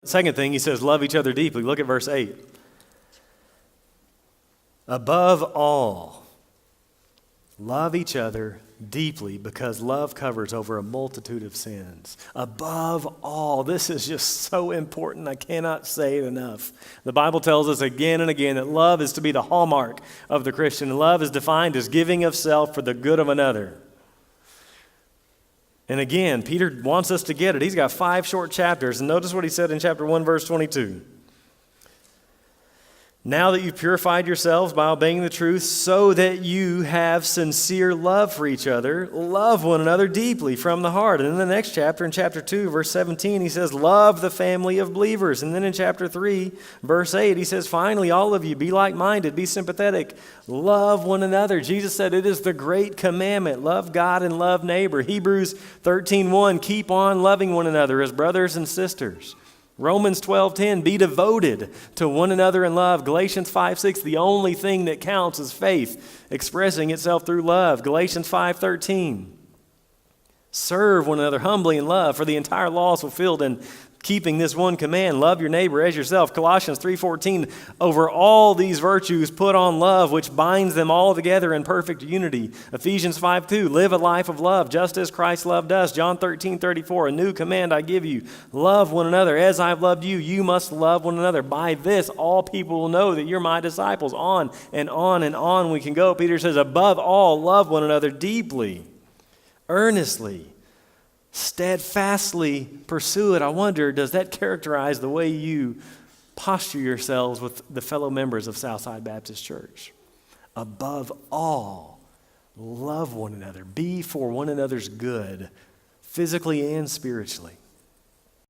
Second thing, he says, love each other deeply. Look at verse 8. Above all, love each other deeply, because love covers over a multitude of sins. Above all, this is just so important. I cannot say it enough. The Bible tells us again and again that love is to be the hallmark of the Christian. Love is defined as giving of self for the good of another. And again, Peter wants us to get it. He's got 5 short chapters. And notice what he said in chapter 1, verse 22. Now that you've purified yourselves by obeying the truth, so that you have sincere love for each other, love one another deeply from the heart. And in the next chapter, in chapter 2, verse 17, he says, love the family of believers. And then in chapter 3, verse 8, he says, finally, all of you, be like-minded, be sympathetic, love one another. Jesus said it is the great commandment, love God and love neighbor. Hebrews 13:1, keep on loving one another as brothers and sisters. Romans 12:10, be devoted to one another in love. Galatians 5:6, the only thing that counts is faith, expressing itself through love. Galatians 5:13, serve one another humbly in love, for the entire law is fulfilled in keeping this one command, love your neighbor as yourself. Colossians 3:14, over all these virtues put on love, which binds them all together in perfect unity. Ephesians 5:2, live a life of love, just as Christ loved us. John 13:34, a new command I give you, love one another. As I've loved you, you must love one another. By this, all people will know that you're my disciples. On and on and on we can go. Peter says, above all, love one another deeply, earnestly, steadfastly pursue it. I wonder, does that characterize the way you posture yourselves with the fellow members of Southside Baptist Church? Above all, love one another. Be for one another's good, physically and spiritually.